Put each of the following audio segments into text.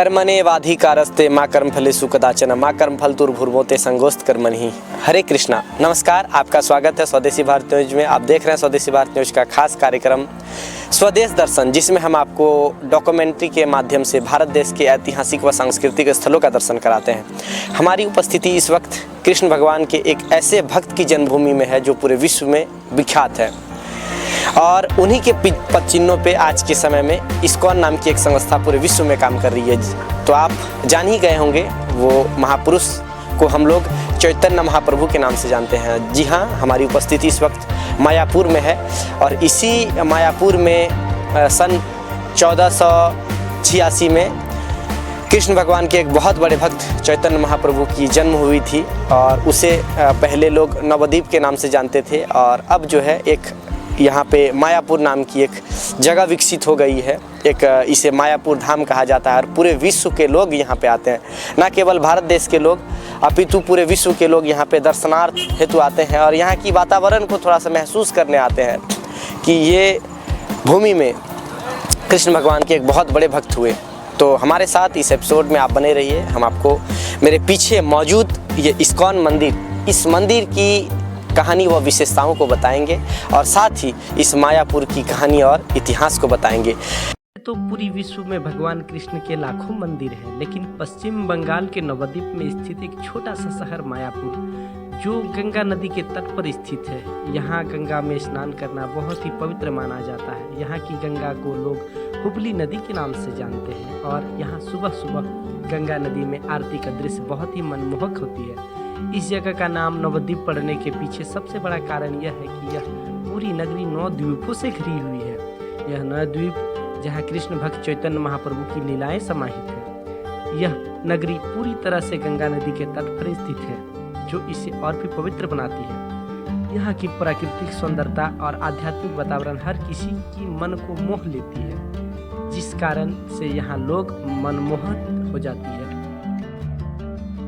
कर्मण्येवाधिकारस्ते माँ कर्मफलेषु कदाचन माँ कर्मफलतुर्भुर्भुते संगोस्त कर्मणि। हरे कृष्णा। नमस्कार, आपका स्वागत है स्वदेशी भारत न्यूज में। आप देख रहे हैं स्वदेशी भारत न्यूज का खास कार्यक्रम स्वदेश दर्शन, जिसमें हम आपको डॉक्यूमेंट्री के माध्यम से भारत देश के ऐतिहासिक व सांस्कृतिक स्थलों का दर्शन कराते हैं। हमारी उपस्थिति इस वक्त कृष्ण भगवान के एक ऐसे भक्त की जन्मभूमि में है जो पूरे विश्व में विख्यात है, और उन्हीं के पद चिन्हों पे आज के समय में इस्कॉन नाम की एक संस्था पूरे विश्व में काम कर रही है। तो आप जान ही गए होंगे, वो महापुरुष को हम लोग चैतन्य महाप्रभु के नाम से जानते हैं। जी हाँ, हमारी उपस्थिति इस वक्त मायापुर में है, और इसी मायापुर में सन 1486 में कृष्ण भगवान के एक बहुत बड़े भक्त चैतन्य महाप्रभु की जन्म हुई थी, और उसे पहले लोग नवद्वीप के नाम से जानते थे, और अब जो है एक यहाँ पे मायापुर नाम की एक जगह विकसित हो गई है। एक इसे मायापुर धाम कहा जाता है, और पूरे विश्व के लोग यहाँ पे आते हैं। ना केवल भारत देश के लोग, अपितु पूरे विश्व के लोग यहाँ पे दर्शनार्थ हेतु आते हैं, और यहाँ की वातावरण को थोड़ा सा महसूस करने आते हैं कि ये भूमि में कृष्ण भगवान के एक बहुत बड़े भक्त हुए। तो हमारे साथ इस एपिसोड में आप बने रहिए। हम आपको मेरे पीछे मौजूद ये इस्कॉन मंदिर, इस मंदिर की कहानी व विशेषताओं को बताएंगे, और साथ ही इस मायापुर की कहानी और इतिहास को बताएंगे। तो पूरी विश्व में भगवान कृष्ण के लाखों मंदिर हैं, लेकिन पश्चिम बंगाल के नवद्वीप में स्थित एक छोटा सा शहर मायापुर, जो गंगा नदी के तट पर स्थित है, यहाँ गंगा में स्नान करना बहुत ही पवित्र माना जाता है। यहाँ की गंगा को लोग हुबली नदी के नाम से जानते हैं, और यहाँ सुबह सुबह गंगा नदी में आरती का दृश्य बहुत ही मनमोहक होती है। इस जगह का नाम नवद्वीप पड़ने के पीछे सबसे बड़ा कारण यह है कि यह पूरी नगरी 9 द्वीपों से घिरी हुई है। यह 9 द्वीप जहाँ कृष्ण भक्त चैतन्य महाप्रभु की लीलाएं समाहित है। यह नगरी पूरी तरह से गंगा नदी के तट पर स्थित है, जो इसे और भी पवित्र बनाती है। यहाँ की प्राकृतिक सुंदरता और आध्यात्मिक वातावरण हर किसी की मन को मोह लेती है, जिस कारण से यहाँ लोग मनमोहक हो जाती है,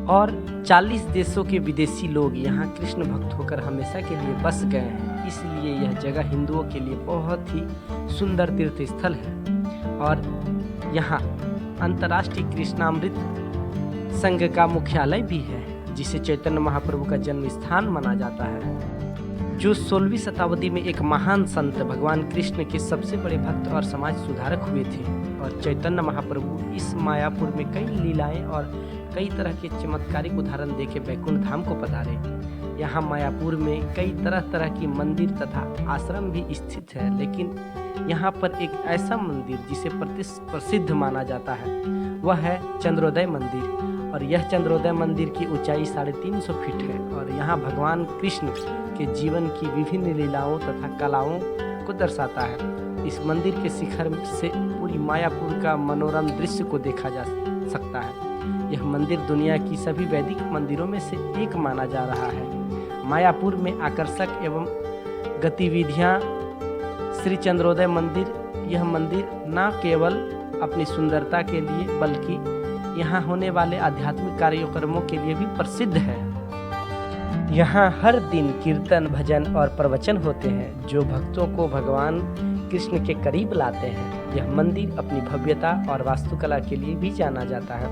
और 40 देशों के विदेशी लोग यहाँ कृष्ण भक्त होकर हमेशा के लिए बस गए हैं। इसलिए यह जगह हिंदुओं के लिए बहुत ही सुंदर तीर्थ स्थल है, और यहाँ अंतर्राष्ट्रीय कृष्णामृत संघ का मुख्यालय भी है, जिसे चैतन्य महाप्रभु का जन्म स्थान माना जाता है, जो 16वीं शताब्दी में एक महान संत भगवान कृष्ण के सबसे बड़े भक्त और समाज सुधारक हुए थे। और चैतन्य महाप्रभु इस मायापुर में कई लीलाएं और कई तरह के चमत्कारिक उदाहरण देके बैकुंठ धाम को पधारे। यहाँ मायापुर में कई तरह तरह की मंदिर तथा आश्रम भी स्थित है, लेकिन यहाँ पर एक ऐसा मंदिर जिसे प्रसिद्ध माना जाता है, वह है चंद्रोदय मंदिर। और यह चंद्रोदय मंदिर की ऊंचाई 350 फीट है, और यहाँ भगवान कृष्ण के जीवन की विभिन्न लीलाओं तथा कलाओं को दर्शाता है। इस मंदिर के शिखर से पूरी मायापुर का मनोरम दृश्य को देखा जा सकता है। यह मंदिर दुनिया की सभी वैदिक मंदिरों में से एक माना जा रहा है। मायापुर में आकर्षक एवं गतिविधियां श्री चंद्रोदय मंदिर, यह मंदिर न केवल अपनी सुंदरता के लिए बल्कि यहाँ होने वाले आध्यात्मिक कार्यक्रमों के लिए भी प्रसिद्ध है। यहाँ हर दिन कीर्तन, भजन और प्रवचन होते हैं, जो भक्तों को भगवान कृष्ण के करीब लाते हैं। यह मंदिर अपनी भव्यता और वास्तुकला के लिए भी जाना जाता है।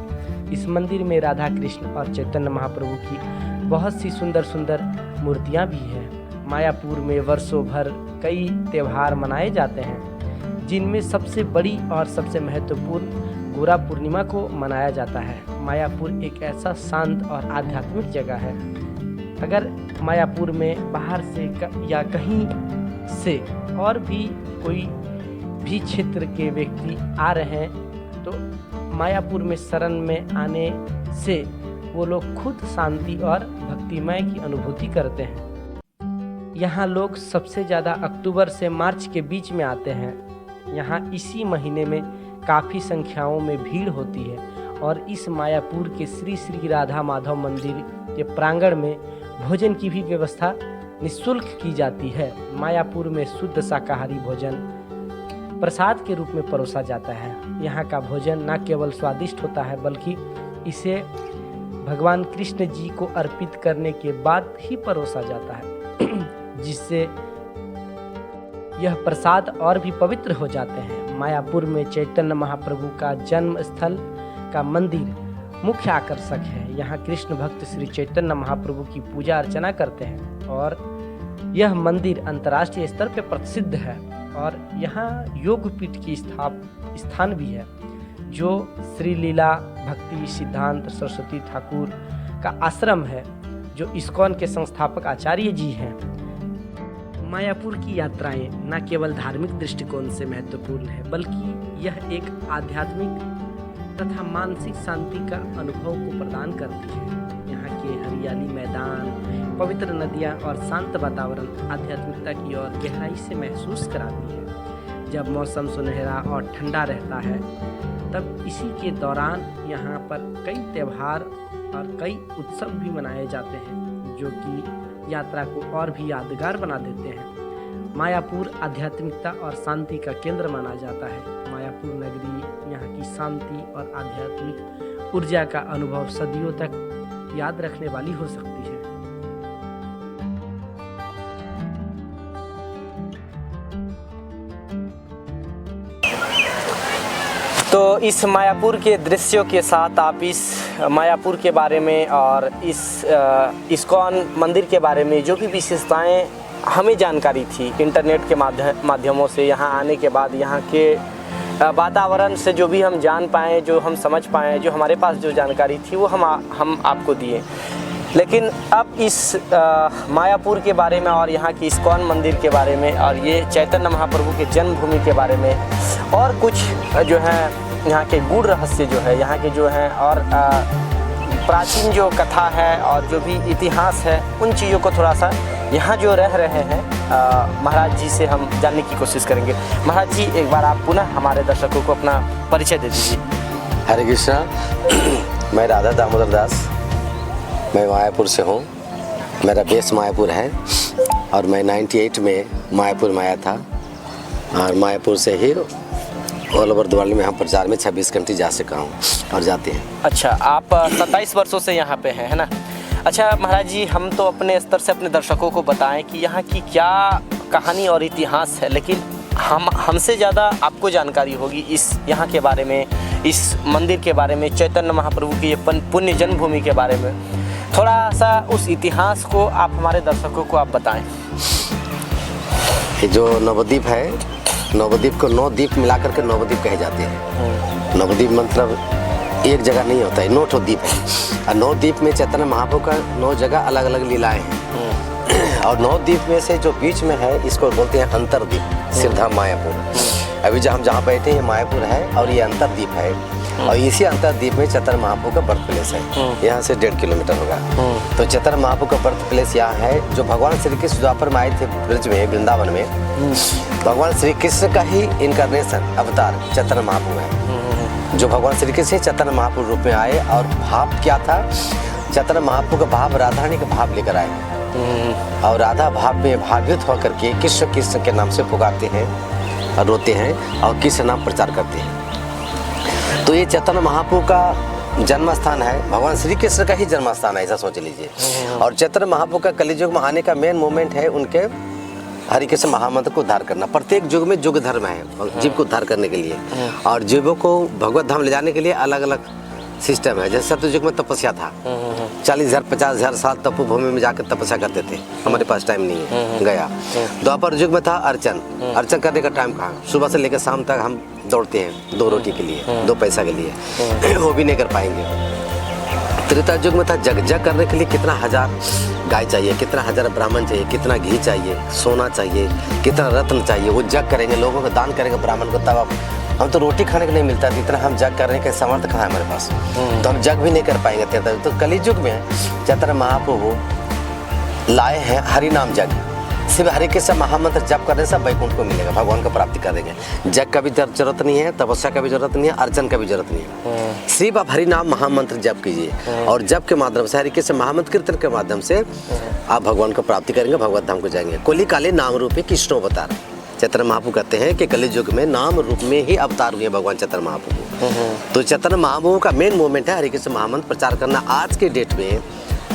इस मंदिर में राधा कृष्ण और चैतन्य महाप्रभु की बहुत सी सुंदर सुंदर मूर्तियां भी हैं। मायापुर में वर्षों भर कई त्यौहार मनाए जाते हैं, जिनमें सबसे बड़ी और सबसे महत्वपूर्ण गोरा पूर्णिमा को मनाया जाता है। मायापुर एक ऐसा शांत और आध्यात्मिक जगह है। अगर मायापुर में बाहर से या कहीं से और भी कोई भी क्षेत्र के व्यक्ति आ रहे हैं, तो मायापुर में शरण में आने से वो लोग खुद शांति और भक्तिमय की अनुभूति करते हैं। यहाँ लोग सबसे ज़्यादा अक्टूबर से मार्च के बीच में आते हैं। यहाँ इसी महीने में काफ़ी संख्याओं में भीड़ होती है, और इस मायापुर के श्री श्री राधा माधव मंदिर के प्रांगण में भोजन की भी व्यवस्था निःशुल्क की जाती है। मायापुर में शुद्ध शाकाहारी भोजन प्रसाद के रूप में परोसा जाता है। यहाँ का भोजन न केवल स्वादिष्ट होता है, बल्कि इसे भगवान कृष्ण जी को अर्पित करने के बाद ही परोसा जाता है, जिससे यह प्रसाद और भी पवित्र हो जाते हैं। मायापुर में चैतन्य महाप्रभु का जन्म स्थल का मंदिर मुख्य आकर्षक है। यहाँ कृष्ण भक्त श्री चैतन्य महाप्रभु की पूजा अर्चना करते हैं और यह मंदिर अंतर्राष्ट्रीय स्तर पर प्रसिद्ध है। और यहाँ योगपीठ की स्थान भी है, जो श्री लीला भक्ति सिद्धांत सरस्वती ठाकुर का आश्रम है, जो इस्कॉन के संस्थापक आचार्य जी हैं। मायापुर की यात्राएं न केवल धार्मिक दृष्टिकोण से महत्वपूर्ण है, बल्कि यह एक आध्यात्मिक तथा मानसिक शांति का अनुभव को प्रदान करती है। यहाँ के हरियाली मैदान, पवित्र नदियाँ और शांत वातावरण आध्यात्मिकता की ओर गहराई से महसूस कराती है। जब मौसम सुनहरा और ठंडा रहता है, तब इसी के दौरान यहाँ पर कई त्यौहार और कई उत्सव भी मनाए जाते हैं, जो कि यात्रा को और भी यादगार बना देते हैं। मायापुर आध्यात्मिकता और शांति का केंद्र माना जाता है। मायापुर नगरी यहाँ की शांति और आध्यात्मिक ऊर्जा का अनुभव सदियों तक याद रखने वाली हो सकती है। तो इस मायापुर के दृश्यों के साथ आप इस मायापुर के बारे में और इस इस्कॉन मंदिर के बारे में जो भी विशेषताएं हमें जानकारी थी इंटरनेट के माध्यमों से, यहाँ आने के बाद यहाँ के वातावरण से जो भी हम जान पाएँ, जो हम समझ पाएँ, जो हमारे पास जो जानकारी थी वो हम आपको दिए। लेकिन अब इस मायापुर के बारे में और यहाँ की इस्कॉन मंदिर के बारे में और ये चैतन्य महाप्रभु के जन्मभूमि के बारे में और कुछ जो है यहाँ के गूढ़ रहस्य जो है, यहाँ के जो हैं और प्राचीन जो कथा है और जो भी इतिहास है, उन चीज़ों को थोड़ा सा यहाँ जो रह रहे हैं महाराज जी से हम जानने की कोशिश करेंगे। महाराज जी, एक बार आप पुनः हमारे दर्शकों को अपना परिचय दे दीजिए। हरे कृष्णा। मैं राधा दामोदर दास, मैं मायापुर से हूँ। मेरा बेस मायापुर है और मैं 98 में मायापुर में आया था और मायापुर से ही ऑल ओवर द वर्ल्ड में हम प्रचार में 26 कंट्री जा सका हूँ और जाते हैं। अच्छा, आप 27 वर्षों से यहाँ पे हैं, है ना? अच्छा महाराज जी, हम तो अपने स्तर से अपने दर्शकों को बताएं कि यहाँ की क्या कहानी और इतिहास है, लेकिन हमसे ज़्यादा आपको जानकारी होगी इस यहाँ के बारे में, इस मंदिर के बारे में, चैतन्य महाप्रभु की ये पुण्य जन्मभूमि के बारे में। थोड़ा सा उस इतिहास को आप हमारे दर्शकों को आप बताएं। ये जो नवद्वीप है, नवद्वीप को 9 द्वीप मिलाकर के नवद्वीप कहे जाते हैं। नवद्वीप मतलब एक जगह नहीं होता है, 9 ठो द्वीप है और 9 द्वीप में चैतन्य महाप्रभु का 9 जगह अलग अलग लीलाएं हैं और 9 द्वीप में से जो बीच में है इसको बोलते हैं अंतरद्वीप, सिरधाम मायापुर। अभी हम जहाँ बैठे हैं मायापुर है और ये अंतरद्वीप है और इसी अंतरद्वीप में चैतन्य महाप्रभु का बर्थ प्लेस है। यहाँ से 1.5 किलोमीटर होगा। तो चैतन्य महाप्रभु का बर्थ प्लेस यहाँ है, जो भगवान श्री कृष्ण द्वापर में आए थे ब्रज में, वृंदावन में। भगवान श्री कृष्ण का ही इनकारनेशन अवतार चैतन्य महाप्रभु है, जो भगवान श्री कृष्ण चैतन्य महाप्रभु रूप में आए। और भाव क्या था? चैतन्य महाप्रभु का भाव राधा रानी का भाव लेकर आए और राधा भाव में भावित होकर के कृष्ण कृष्ण के नाम से पुकारते हैं और रोते हैं और कृष्ण नाम प्रचार करते हैं। तो ये चैतन्य महाप्रभु का जन्म स्थान है, भगवान श्री कृष्ण का ही जन्म स्थान है, ऐसा सोच लीजिए। और चैतन्य महाप्रभु का कलियुग में आने का मेन मोमेंट है उनके हरि कृष्ण महामंत्र को उद्धार करना। प्रत्येक युग में युग धर्म है जीव को उद्धार करने के लिए और जीवों को भगवत धाम ले जाने के लिए अलग अलग सिस्टम है। जैसे सत्य युग में तपस्या था, 40,000 50,000 साल तपोभूमि में जाकर तपस्या करते थे, हमारे पास टाइम नहीं है गया। द्वापर युग में था अर्चन करने का टाइम कहाँ, सुबह से लेकर शाम तक हम दौड़ते हैं 2 रोटी के लिए, 2 पैसा के लिए, वो भी नहीं कर पाएंगे। त्रेता युग में था जग करने के लिए कितना हजार गाय चाहिए, कितना हजार ब्राह्मण चाहिए, कितना घी चाहिए, सोना चाहिए, कितना रत्न चाहिए, वो जग करेंगे, लोगों को दान करेंगे ब्राह्मण को। तब हम तो रोटी खाने को नहीं मिलता, इतना हम जग करने के समर्थ कहाँ है हमारे पास, तो हम जग भी नहीं कर पाएंगे। तो कलियुग में चैतन्य महाप्रभु लाए हैं हरि नाम जग। सिर्फ हरि कृष्ण महामंत्र जप करने से वैकुंठ को मिलेगा, भगवान को प्राप्ति करेंगे। जग का भी जरूरत नहीं है, तपस्या का भी जरूरत नहीं है, अर्चन का भी जरूरत नहीं है। सिर्फ आप हरि नाम महामंत्र जप कीजिए और जप के माध्यम से हरि कृष्ण महामंत्र कीर्तन के माध्यम से आप भगवान को प्राप्ति करेंगे, भगवत धाम को जाएंगे। कोली काले नाम रूपी कृष्ण अवतार चैतन्य महाप्रभु कहते हैं कि कलियुग में नाम रूप में ही अवतार हुए भगवान चैतन्य महाप्रभु। तो चैतन्य महाप्रभु का मेन मोमेंट है हरि कृष्ण महामंत्र प्रचार करना। आज के डेट में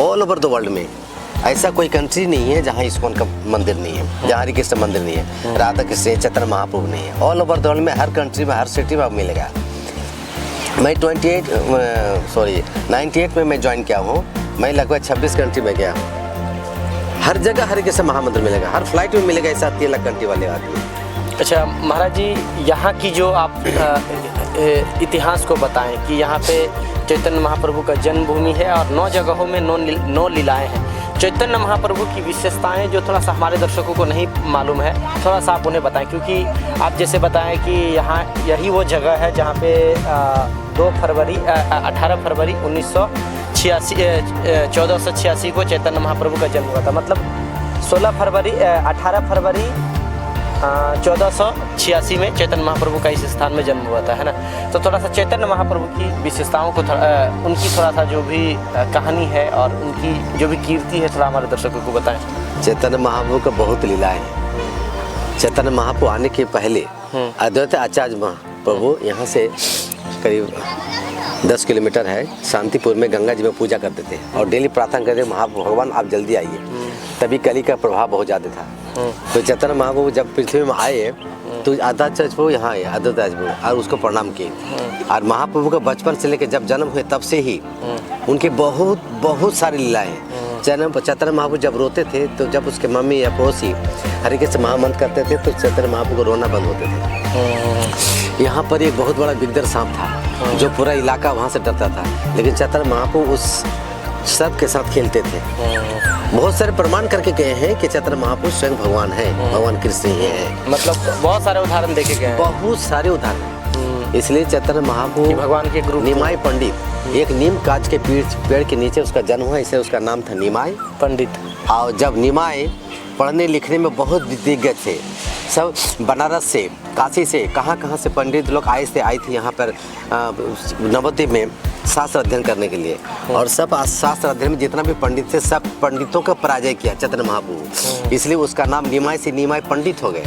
ऑल ओवर द वर्ल्ड में ऐसा कोई कंट्री नहीं है जहाँ इस्कॉन का मंदिर नहीं है, जहाँ हरि कृष्ण मंदिर नहीं है, राधा कृष्ण चैतन्य महाप्रभु नहीं है। ऑल ओवर द वर्ल्ड में हर कंट्री में हर सिटी में मिलेगा। मैं 98 में मैं ज्वाइन किया हूँ। मैं लगभग 26 कंट्री में गया हूँ। हर जगह हरे कृष्ण महामंत्र मिलेगा, हर फ्लाइट में मिलेगा ऐसा 3 लाख कंट्री वाले आदमी। अच्छा महाराज जी, यहाँ की जो आप इतिहास को बताएं कि यहाँ पे चैतन्य महाप्रभु का जन्मभूमि है और 9 जगहों में 9 लीलाएं हैं। चैतन्य महाप्रभु की विशेषताएं जो थोड़ा सा हमारे दर्शकों को नहीं मालूम है, थोड़ा सा आप उन्हें बताएं, क्योंकि आप जैसे बताएं कि यहाँ यही वो जगह है जहाँ पे 18 फरवरी 1486 को चैतन्य महाप्रभु का जन्म हुआ था। मतलब 18 फरवरी 1486 में चैतन्य महाप्रभु का इस स्थान में जन्म हुआ था, है ना। तो थोड़ा सा चैतन्य महाप्रभु की विशेषताओं को उनकी थोड़ा सा जो भी कहानी है और उनकी जो भी कीर्ति है थोड़ा हमारे दर्शकों को बताएं। चैतन्य महाप्रभु का बहुत लीला है। चैतन्य महाप्रभु आने के पहले अद्वैत आचार्य महाप्रभु यहाँ से करीब 10 किलोमीटर है, शांतिपुर में गंगा जी में पूजा करते थे और डेली प्रार्थना करते थे, भगवान आप जल्दी आइए। तभी कली का प्रभाव बहुत ज़्यादा था। तो चैतन्य महाप्रभु जब पृथ्वी में आए तो आचार्य प्रभु यहाँ आए, अद्वैत आचार्य प्रभु, और उसको प्रणाम किए। और महाप्रभु का बचपन से लेकर जब जन्म हुए तब से ही उनके बहुत सारी लीलाएं हैं। चैतन्य महाप्रभु जब रोते थे तो जब उसके मम्मी या पड़ोसी हरे कृष्ण महामंत्र करते थे तो चैतन्य महाप्रभु को रोना बंद होते थे। यहाँ पर एक बहुत बड़ा बिगदर सांप था जो पूरा इलाका वहाँ से डरता था, लेकिन चैतन्य महाप्रभु उस सब के साथ खेलते थे। बहुत सारे प्रमाण करके गए हैं कि चैतन्य महाप्रभु स्वयं भगवान है, भगवान कृष्ण ही है। मतलब बहुत सारे उदाहरण देखे गए हैं, बहुत सारे उदाहरण। इसलिए चैतन्य महाप्रभु भगवान के गुरु निमाय पंडित, एक नीम कांच के पेड़ के नीचे उसका जन्म हुआ, इसलिए उसका नाम था निमाय पंडित। और जब निमाय पढ़ने लिखने में बहुत दिग्गज थे, सब बनारस से, काशी से, कहाँ से पंडित लोग आई थे यहाँ पर नवद्वीप में शास्त्र अध्ययन करने के लिए। और सब शास्त्र अध्ययन में जितना भी पंडित थे सब पंडितों का पराजय किया चैतन्य महाप्रभु, इसलिए उसका नाम निमाय से निमाय पंडित हो गया।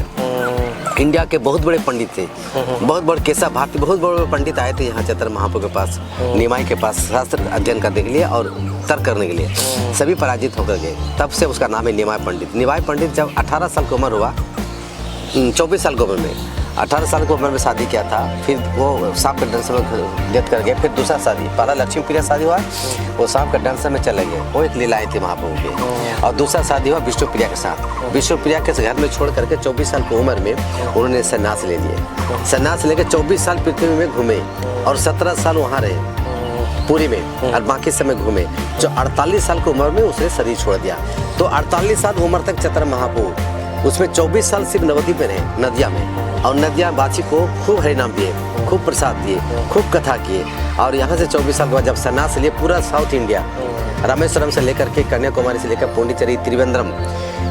इंडिया के बहुत बड़े पंडित थे, बहुत बड़े केशव भारती, बहुत बड़े पंडित आए थे यहाँ चैतन्य महाप्रभु के पास, निमाय के पास शास्त्र अध्ययन करने के लिए और तर्क करने के लिए। सभी पराजित होकर गए, तब से उसका नाम है निमाय पंडित। निमाय पंडित जब 18 साल की उम्र हुआ, 24 साल की उम्र में, 18 साल की उम्र में शादी किया था, फिर वो सांप के डंस में डेथ कर गए। फिर दूसरा शादी, पहला लक्ष्मी प्रिया शादी हुआ, वो सांप के डंस में चले गए, वो एक लीलाएं थी महाप्रभु की। और दूसरा शादी हुआ विष्णु प्रिया के साथ। विष्णु प्रिया के घर में छोड़ करके 24 साल की उम्र में उन्होंने संन्यास ले लिए। संन्यास लेकर 24 साल पृथ्वी में घूमे और 17 साल वहाँ रहे पुरी में, और बाकी समय घूमे। जो 48 साल की उम्र में उसने शरीर छोड़ दिया। तो 48 साल उम्र तक चैतन्य महाप्रभु, उसमें 24 साल सिर्फ नवद्वीप में रहे, नदिया में, और नदिया वासी को खूब हरि नाम दिए, खूब प्रसाद दिए, खूब कथा किए। और यहाँ से 24 साल के बाद जब संन्यास लिए, पूरा साउथ इंडिया, रामेश्वरम से लेकर के कन्याकुमारी से लेकर पुंडीचेरी, त्रिवेंद्रम,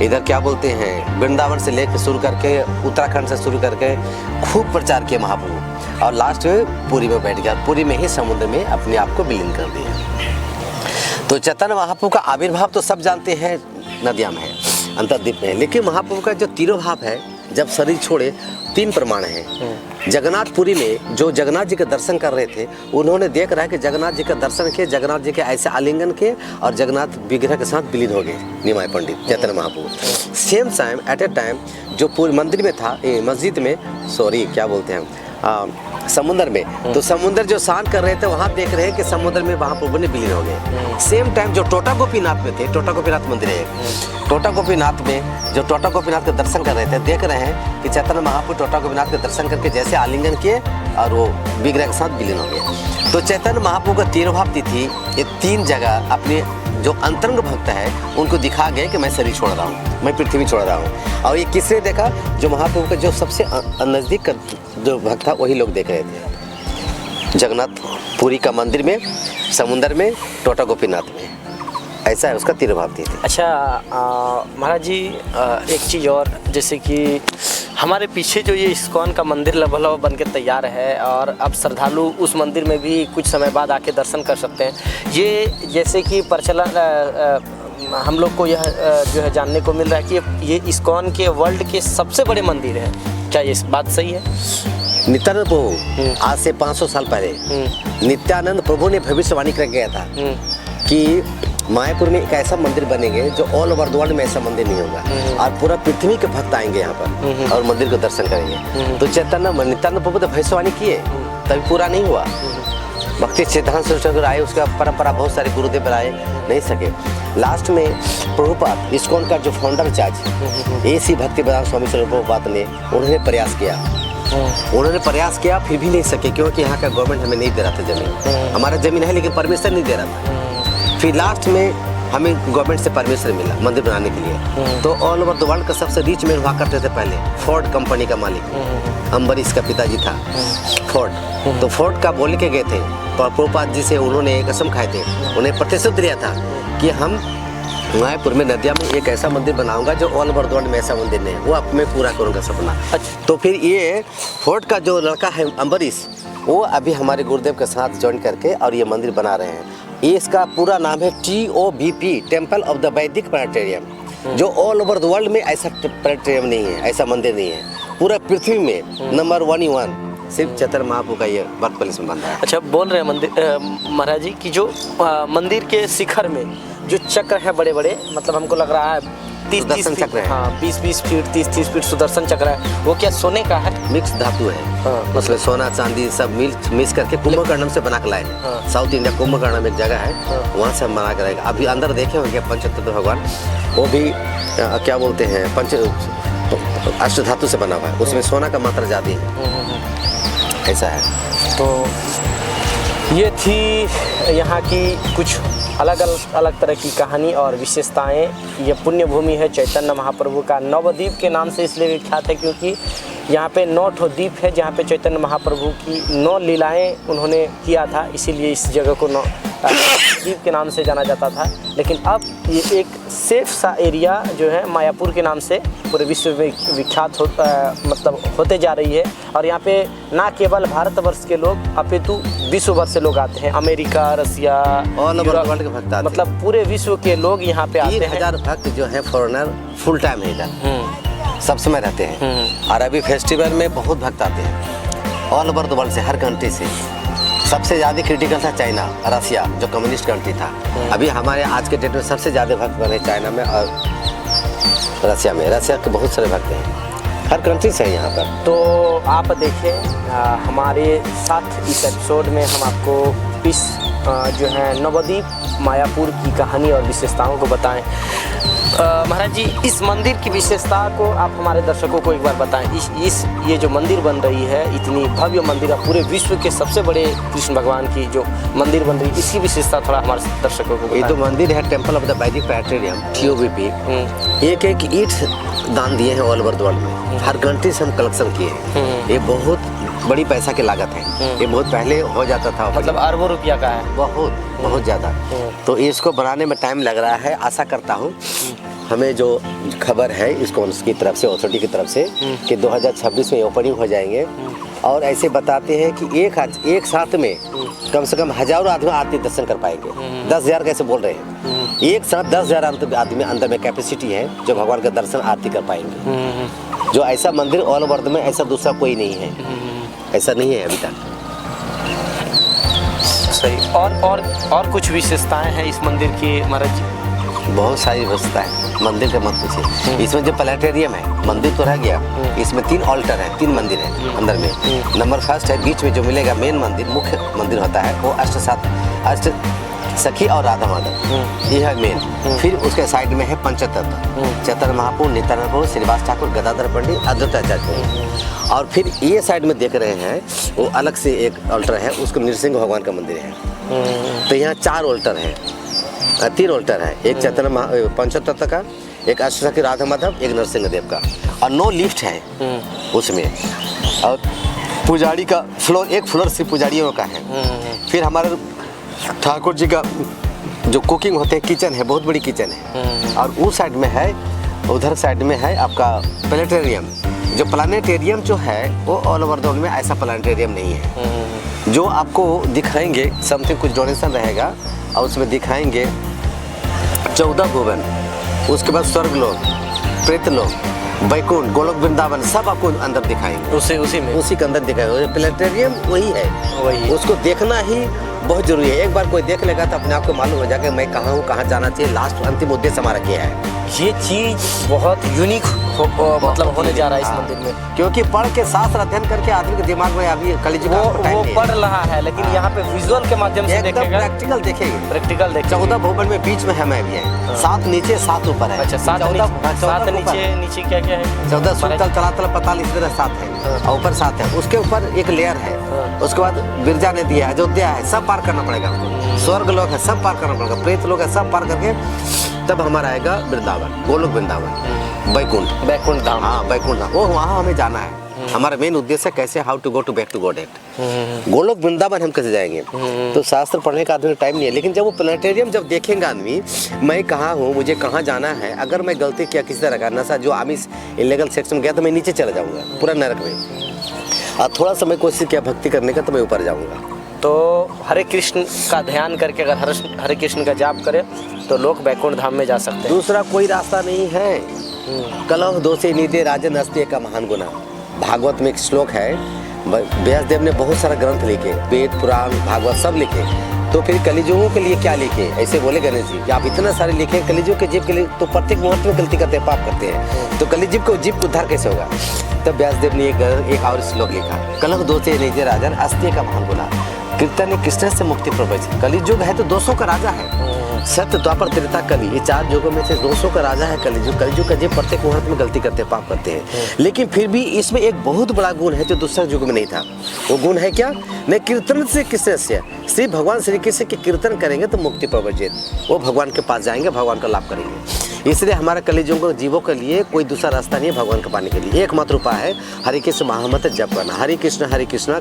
इधर क्या बोलते हैं वृंदावन से लेकर शुरू करके उत्तराखंड से शुरू करके खूब प्रचार किया महाप्रभु। और लास्ट में पुरी में बैठ गया, पुरी में ही समुद्र में अपने आप को विलीन कर दिया। तो चैतन्य महाप्रभु का आविर्भाव तो सब जानते हैं नदिया में है, अंतर्द्वीप में है, लेकिन महाप्रभु का जो तिरोभाव है, जब शरीर छोड़े, 3 प्रमाण हैं। जगन्नाथपुरी में जो जगन्नाथ जी के दर्शन कर रहे थे, उन्होंने देख रहा है कि जगन्नाथ जी का दर्शन किए, जगन्नाथ जी के ऐसे आलिंगन किए और जगन्नाथ विग्रह के साथ विलीन हो गए Nimai Pandit Chaitanya Mahaprabhu. Same time at a time जो पूरे मंदिर में था, मस्जिद में, सॉरी क्या बोलते हैं, समुद्र में, तो समुद्र जो स्नान कर रहे थे वहाँ देख रहे हैं कि समुद्र में महाप्रभु ने विलीन हो गए। सेम टाइम जो टोटा गोपीनाथ में थे, टोटा गोपीनाथ मंदिर है, टोटा गोपीनाथ में जो टोटा गोपीनाथ के दर्शन कर रहे थे, देख रहे हैं कि चैतन्य महाप्रभु टोटा गोपीनाथ के दर्शन करके जैसे आलिंगन किए और वो विग्रह के साथ विलीन हो गए। तो चैतन्य महाप्रभु का तिरोभाव तिथि ये 3 जगह अपने जो अंतरंग भक्त है उनको दिखा गए कि मैं शरीर छोड़ रहा हूँ, मैं पृथ्वी छोड़ रहा हूँ। और ये किसने देखा? जो महाप्रभु का जो सबसे नज़दीक का जो भक्त था वही लोग देख रहे थे, जगन्नाथ पुरी का मंदिर में, समुद्र में, टोटा गोपीनाथ में। ऐसा है उसका तिरोभाव थी। अच्छा महाराज जी, एक चीज़ और, जैसे कि हमारे पीछे जो ये इस्कॉन का मंदिर लबलव बन के तैयार है और अब श्रद्धालु उस मंदिर में भी कुछ समय बाद आके दर्शन कर सकते हैं। ये जैसे कि प्रचलन हम लोग को यह जो है जानने को मिल रहा है कि ये इस्कॉन के वर्ल्ड के सबसे बड़े मंदिर हैं, क्या ये बात सही है? नित्यानंद प्रभु आज से 500 साल पहले नित्यानंद प्रभु ने भविष्यवाणी कर गया था कि मायापुर में एक ऐसा मंदिर बनेंगे जो ऑल ओवर द वर्ल्ड में ऐसा मंदिर नहीं होगा और पूरा पृथ्वी के भक्त आएंगे यहाँ पर और मंदिर को दर्शन करेंगे। तो नित्यानंद प्रभु तो भविष्यवाणी किए, तभी पूरा नहीं हुआ। भक्ति सिद्धांत सरस्वती आए, उसका परंपरा बहुत सारे गुरुदेव बनाए, नहीं सके। लास्ट में प्रभुपाद इस्कॉन का जो फाउंडर चार्ज एसी भक्ति वेदांत स्वामी स्वरूप प्रभुपाद ने, उन्होंने प्रयास किया फिर भी नहीं सके, क्योंकि यहाँ का गवर्नमेंट हमें नहीं दे रहा था जमीन। हमारा जमीन है लेकिन परमिशन नहीं दे रहा था। फिर लास्ट में हमें गवर्नमेंट से परमिशन मिला मंदिर बनाने के लिए। तो ऑल ओवर द वर्ल्ड का सबसे रिच मैन हुआ करते थे पहले, फोर्ड कंपनी का मालिक, अम्बरीश का पिताजी था फोर्ड। तो फोर्ड का बोल के गए थे प्रभुपाद जी से, उन्होंने कसम खाए थे, उन्हें प्रतिश्रुति दिया था कि हम मायापुर में नदिया में एक ऐसा मंदिर बनाऊंगा जो ऑल ओवर द वर्ल्ड में ऐसा मंदिर नहीं है, वो अब मैं पूरा करूंगा सपना। तो फिर ये फोर्ड का जो लड़का है अम्बरीश, वो अभी हमारे गुरुदेव के साथ ज्वाइन करके और ये मंदिर बना रहे हैं। ये इसका पूरा नाम है TOBP, टेम्पल ऑफ द वैदिक प्लानेटेरियम, जो ऑल ओवर द वर्ल्ड में ऐसा प्लानेटेरियम नहीं है, ऐसा मंदिर नहीं है। पूरा पृथ्वी में नंबर 1 सिर्फ चैतन्य महाप्रभु का ये बर्थ प्लेस में बन रहा है। अच्छा, बोल रहे हैं मंदिर महाराज जी कि जो मंदिर के शिखर में जो चक्र है बड़े बड़े, मतलब हमको लग रहा है 30 चक्र है। हाँ, 20 फीट 30 फीट सुदर्शन चक्र है, वो क्या सोने का है? मिक्स धातु है। हाँ। उसमें सोना चांदी सब मिक्स करके कुंभकर्णम से बना के लाए हैं। हाँ। साउथ इंडिया कुंभकर्णम एक जगह है, वहाँ से हम बना के रहेगा। अभी अंदर देखे होंगे पंचतत्व भगवान, वो भी क्या बोलते हैं अष्ट धातु से बना हुआ है, उसमें सोना का मात्रा ज़्यादा है, ऐसा है। तो ये थी यहाँ की कुछ अलग तरह की कहानी और विशेषताएं। ये पुण्य भूमि है चैतन्य महाप्रभु का। नवद्वीप के नाम से इसलिए विख्यात है क्योंकि यहाँ पे 9 ठो द्वीप है जहाँ पे चैतन्य महाप्रभु की 9 लीलाएं उन्होंने किया था, इसीलिए इस जगह को द्वीप के नाम से जाना जाता था। लेकिन अब ये एक सेफ सा एरिया जो है मायापुर के नाम से पूरे विश्व में विख्यात मतलब होते जा रही है। और यहाँ पे ना केवल भारतवर्ष के लोग अपितु विश्व भर से लोग आते हैं, अमेरिका, रसिया, ऑल ओवर वर्ल्ड के भक्त आते हैं। मतलब पूरे विश्व के लोग यहाँ पे आते हैं। 3000 भक्त जो है फॉरेनर फुल टाइम है इधर, सब समय रहते हैं। और अभी फेस्टिवल में बहुत भक्त आते हैं ऑल ओवर द वर्ल्ड से, हर कंट्री से। सबसे ज़्यादा क्रिटिकल था चाइना, रसिया जो कम्युनिस्ट कंट्री था। अभी हमारे आज के डेट में सबसे ज़्यादा भक्त बने चाइना में और रसिया में। रसिया के बहुत सारे भक्त हैं, हर कंट्री से है यहाँ पर। तो आप देखें हमारे साथ इस एपिसोड में हम आपको इस जो है नवद्वीप मायापुर की कहानी और विशेषताओं को बताएं। महाराज जी, इस मंदिर की विशेषता को आप हमारे दर्शकों को एक बार बताएं। ये जो मंदिर बन रही है, इतनी भव्य मंदिर, पूरे विश्व के सबसे बड़े कृष्ण भगवान की जो मंदिर बन रही है, इसकी विशेषता थोड़ा हमारे दर्शकों को बताएं। ये तो मंदिर है टेम्पल ऑफ द वैदिक प्लानेटेरियम, TOBP। एक ईंट दान दिए हैं ऑल ओवर द वर्ल्ड में, हर कंट्री से हम कलेक्शन किए हैं। ये बहुत बड़ी पैसा की लागत है, ये बहुत पहले हो जाता था, मतलब अरबों रुपया का है, बहुत ज़्यादा। तो इसको बनाने में टाइम लग रहा है। आशा करता हूँ हमें जो खबर है इसको उसकी तरफ से, अथॉरिटी की तरफ से, कि 2026 में ओपनिंग हो जाएंगे। और ऐसे बताते हैं कि एक साथ में कम से कम हजारों आदमी आरती दर्शन कर पाएंगे। 10,000 कैसे बोल रहे हैं, एक साथ 10,000 आदमी अंदर में कैपेसिटी है जो भगवान का दर्शन आरती कर पाएंगे। जो ऐसा मंदिर ऑल ओवर में ऐसा दूसरा कोई नहीं है, ऐसा नहीं है अभी तक। सही। और कुछ विशेषताएं हैं इस मंदिर की महाराज जी? बहुत सारी व्यवस्था है मंदिर का, मत पूछिए। इसमें जो प्लानेटेरियम है, मंदिर तो रह गया, इसमें 3 ऑल्टर है, 3 मंदिर है अंदर में। नंबर 1 है, बीच में जो मिलेगा मेन मंदिर, मुख्य मंदिर होता है, वो अष्ट सखी और राधा माधव, ये है मेन। फिर उसके साइड में है पंचतत्व, चैतन्य महाप्रभु, नित्यानंद प्रभु, श्रीनिवास ठाकुर, गदाधर पंडित, अद्वैताचार्य। और फिर ये साइड में देख रहे हैं वो अलग से एक ऑल्टर है, उसको नृसिंह भगवान का मंदिर है। तो यहाँ 4 ऑल्टर है, 3 ऑल्टर है, एक चैतन्य पंचतत्व का, एक अष्टसखी राधा माधव, एक नरसिंह देव का। और 9 लिफ्ट है उसमें। और पुजारी का फ्लोर, एक फ्लोर सिर्फ पुजारियों का है। फिर हमारे ठाकुर जी का जो कुकिंग होते हैं, किचन है, बहुत बड़ी किचन है। और उस साइड में है, उधर साइड में है आपका प्लानेटेरियम। जो प्लानेटेरियम जो है वो ऑल ओवर द वर्ल्ड में ऐसा प्लानेटेरियम नहीं है। जो आपको दिखाएंगे समथिंग, कुछ डोनेशन रहेगा और उसमें दिखाएंगे 14 भुवन, उसके बाद स्वर्ग लोक, प्रेत लोक, बैकुंठ, गोलोक, वृंदावन, सब आपको अंदर दिखाएंगे। उसी के अंदर दिखाएंगे। प्लानेटेरियम वही है, उसको देखना ही बहुत जरूरी है। एक बार कोई देख लेगा तो अपने आप को मालूम हो जाएगा मैं कहाँ हूँ, कहाँ जाना चाहिए, लास्ट अंतिम उद्देश्य हमारा क्या है। ये चीज़ बहुत यूनिक मतलब होने जा रहा है इस मंदिर में, क्योंकि पढ़ के शास्त्र अध्ययन करके आदमी के दिमाग में अभी कलिजुग का टाइम वो नहीं पढ़ रहा है, लेकिन यहाँ पे विजुअल के माध्यम से एकदम देखेगा, प्रैक्टिकल देखेंगे। प्रैक्टिकल देखेगा। 14 भवन में बीच में है मैं भी है, 7 नीचे 7 ऊपर है। अच्छा, 7 14 नीचे क्या क्या है? 14 सुतल तलातल पताल इस तरह 7 है और ऊपर 7 है। उसके ऊपर एक लेयर है, उसके बाद बिरजा ने दिया, अयोध्या है, सब पार करना पड़ेगा हमको। स्वर्ग लोग है, सब पार करना पड़ेगा। प्रेत लोग है, सब पार करके तब हमारा आएगा वृंदावन, गोलोक वृंदावन, बैकुंठ धाम। हाँ, बैकुंठ धाम, वो वहाँ हमें जाना है। हमारा मेन उद्देश्य है कैसे how to go to back to God at. Golok Vrindavan हम कैसे जाएंगे? तो शास्त्र पढ़ने का आदमी टाइम नहीं है, लेकिन जब वो प्लेनेटेरियम जब देखेंगा आदमी, मैं कहाँ हूँ, मुझे कहाँ जाना है, अगर मैं गलती किया किसी तरह का नशा जो आमिष इलीगल सेक्स में गया तो मैं नीचे चला जाऊँगा पूरा नरक में, और थोड़ा समय कोशिश किया भक्ति करने का तो मैं ऊपर जाऊँगा। तो हरे कृष्ण का ध्यान करके अगर हरे कृष्ण का जाप करे तो लोग बैकुंठ धाम में जा सकते हैं। दूसरा कोई रास्ता नहीं है। कलह दोषे निदे राजन अस्त्य का महान गुना। भागवत में एक श्लोक है, व्यासदेव ने बहुत सारा ग्रंथ लिखे, वेद पुराण भागवत सब लिखे, तो फिर कलिजुगों के लिए क्या लिखे? ऐसे बोले गणेश जी कि आप इतना सारे लिखे कलिजुग के जीव के लिए, तो प्रत्येक मुहूर्त में गलती करते हैं, पाप करते हैं, तो कलिजुग को जीव को उद्धार कैसे होगा? तब व्यासदेव ने एक और श्लोक लिखा, कलह दोषे निदे राजन अस्त्य का महान गुना। कीर्तन कृष्ण से मुक्ति प्रवचन। कलिजुग है तो दोषों का राजा है। सत्य द्वापर त्रेता कली, ये 4 युगों में से दोषों का राजा है कलिजुग। कलिजुग का जीव प्रत्येक मुहूर्त में गलती करते हैं, पाप करते हैं, लेकिन फिर भी इसमें एक बहुत बड़ा गुण है जो दूसरे युग में नहीं था। वो गुण है क्या? न कीर्तन से कृष्ण से, श्री भगवान श्री कृष्ण के कीर्तन करेंगे तो मुक्ति प्रवचन, वो भगवान के पास जाएंगे, भगवान का लाभ करेंगे। इसलिए हमारा कलिजुग जीवों के लिए कोई दूसरा रास्ता नहीं है भगवान को पाने के लिए। एकमात्र उपाय है हरे कृष्ण महामंत्र जप करना। हरे कृष्ण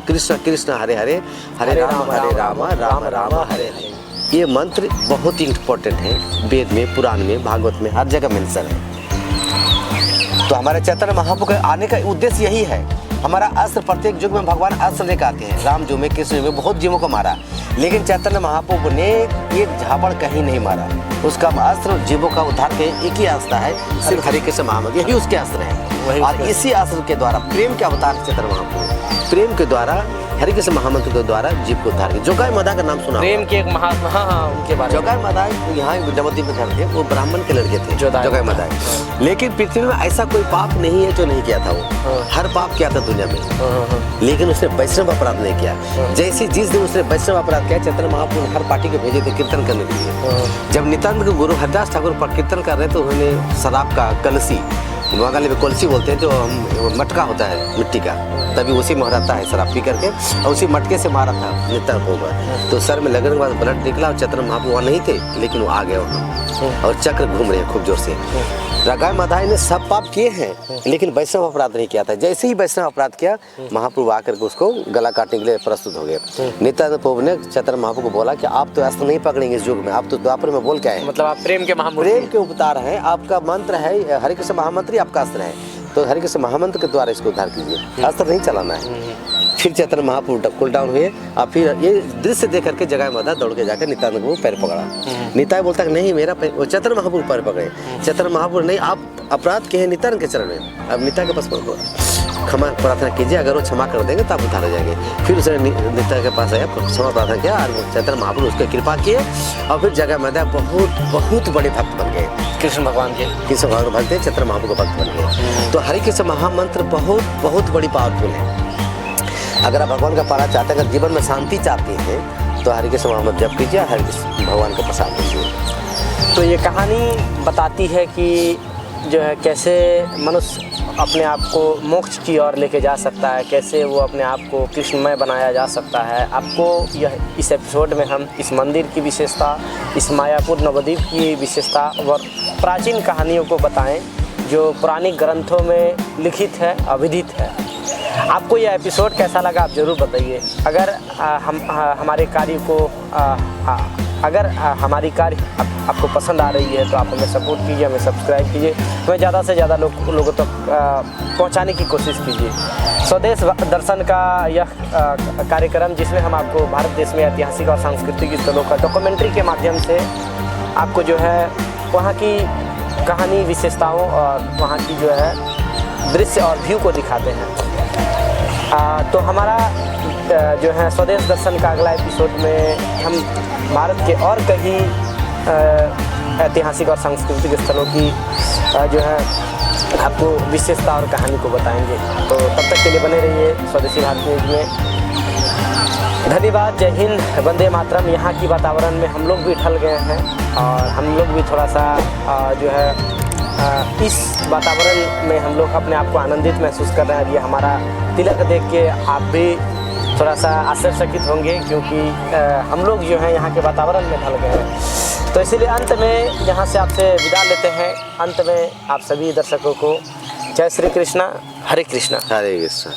कृष्ण कृष्ण हरे हरे, हरे राम राम राम हरे हरे। ये मंत्र बहुत ही इम्पोर्टेंट है, वेद में, पुराण में, भागवत में, हर जगह मेंशन है। तो हमारे चैतन्य महाप्रभु के आने का उद्देश्य यही है। हमारा अस्त्र प्रत्येक युग में भगवान अस्त्र लेकर आते हैं। राम जो में, कृष्ण में बहुत जीवों को मारा, लेकिन चैतन्य महाप्रभु ने एक झापड़ कहीं नहीं मारा। उसका अस्त्र जीवों का उद्धार के एक ही अस्त्र है, सिर्फ हरे कृष्ण महामंत्र, यही उसके अस्त्र है। और इसी अस्त्र के द्वारा प्रेम के अवतार चैतन्य महाप्रभु, प्रेम के द्वारा हरे कृष्ण महामंत्र के द्वारा जीव को उद्धार किया। जोगाई माधा का नाम सुना? प्रेम के एक महात्मा, हाँ उनके बारे में। जोगाई माधा यहाँ नवद्वीप में घर थे, वो ब्राह्मण के लड़के थे जोगाई माधा। लेकिन पृथ्वी में ऐसा कोई पाप नहीं है जो नहीं किया था वो, हर पाप किया था दुनिया में, लेकिन उसने वैष्णव अपराध नहीं किया। जैसे जिस दिन उसने वैष्णव अपराध किया, चैतन्य महाप्रभु ने हर पार्टी को भेजे थे कीर्तन करने के लिए। जब नित्यानंद के गुरु हरिदास ठाकुर पर कीर्तन कर रहे तो उन्होंने शराब का कलसी, बंगाली में कलसी बोलते हैं, जो मटका होता है मिट्टी का, तभी उसी में रहता है शराब पी करके, और उसी मटके से मारा था नित्यानंद को। तो सर में लगने के बाद ब्लड निकला, और चैतन्य महाप्रभु वहाँ नहीं थे, लेकिन वो आ गए वहाँ, और चक्र घूम रहे हैं खूब जोर से। जोगाई माधा ने सब पाप किए हैं, लेकिन वैष्णव अपराध नहीं किया था। जैसे ही वैष्णव अपराध किया, महाप्रभु आकर के उसको गला काटने के लिए प्रस्तुत हो गए। नित्यानंद प्रभु ने चैतन्य महाप्रभु को बोला कि आप तो अस्त्र नहीं पकड़ेंगे इस युग में, आप तो द्वापर में बोल के आए, मतलब आप प्रेम के महामूर्ति, प्रेम के अवतार हैं, आपका मंत्र है हरे कृष्ण महामंत्र, आपका अस्त्र है, तो हरे कृष्ण महामंत्र के द्वारा इसको उद्धार कीजिए, अस्त्र नहीं चलाना है। फिर चैतन्य महाप्रभु कूल डाउन हुए, और फिर ये दृश्य देख करके जगाई माधा दौड़ के जाकर नित्यानंद को पैर पकड़ा। नित्यानंद बोलता है नहीं मेरा पैर, वो चैतन्य महाप्रभु पैर पकड़े। चैतन्य महाप्रभु नहीं, आप अपराध के हैं नित्यानंद के चरण में, अब नित्यानंद के पास क्षमा प्रार्थना कीजिए, अगर वो क्षमा कर देंगे तो आप उद्धार हो जाएंगे। फिर उसने नित्यानंद के पास आया, क्षमा प्रार्थना किया, और चैतन्य महाप्रभु उसकी कृपा किए, और फिर जगाई माधा बहुत बहुत बड़े भक्त बन गए कृष्ण भगवान के। कृष्ण भगवान भक्त थे, चैतन्य महाप्रभु के भक्त बन गए। तो हरे कृष्ण महामंत्र बहुत बहुत बड़ी पावरफुल है। अगर आप भगवान का पाना चाहते हैं, अगर जीवन में शांति चाहते हैं, तो हरे कृष्ण महामंत्र जप कीजिए, हरे कृष्ण भगवान का प्रसाद कीजिए। तो ये कहानी बताती है कि जो है कैसे मनुष्य अपने आप को मोक्ष की ओर लेके जा सकता है, कैसे वो अपने आप को कृष्णमय बनाया जा सकता है। आपको यह इस एपिसोड में हम इस मंदिर की विशेषता, इस मायापुर नवद्वीप की विशेषता और प्राचीन कहानियों को बताएं जो पुराने ग्रंथों में लिखित है, अविदित है। आपको यह एपिसोड कैसा लगा आप ज़रूर बताइए। अगर हमारे कार्य को अगर हमारी कार्य आपको पसंद आ रही है तो आप हमें सपोर्ट कीजिए, हमें सब्सक्राइब कीजिए, हमें ज़्यादा से ज़्यादा लोगों तक पहुंचाने की कोशिश कीजिए। स्वदेश दर्शन का यह कार्यक्रम, जिसमें हम आपको भारत देश में ऐतिहासिक और सांस्कृतिक स्थलों का डॉक्यूमेंट्री के माध्यम से आपको जो है वहाँ की कहानी, विशेषताओं और वहाँ की जो है दृश्य और व्यू को दिखाते हैं। तो हमारा जो है स्वदेश दर्शन का अगला एपिसोड में हम भारत के और कई ऐतिहासिक और सांस्कृतिक स्थलों की जो है आपको विशेषता और कहानी को बताएंगे। तो तब तक के लिए बने रहिए स्वदेशी भारत न्यूज़ में। धन्यवाद, जय हिंद, वंदे मातरम। यहाँ की वातावरण में हम लोग भी ढल गए हैं और हम लोग भी थोड़ा सा जो है इस वातावरण में हम लोग अपने आप को आनंदित महसूस कर रहे हैं। ये हमारा तिलक देख के आप भी थोड़ा सा आश्चर्यचकित होंगे, क्योंकि हम लोग जो हैं यहाँ के वातावरण में ढल गए हैं। तो इसीलिए अंत में यहाँ से आपसे विदा लेते हैं। अंत में आप सभी दर्शकों को जय श्री कृष्णा, हरे कृष्णा। हरे कृष्ण।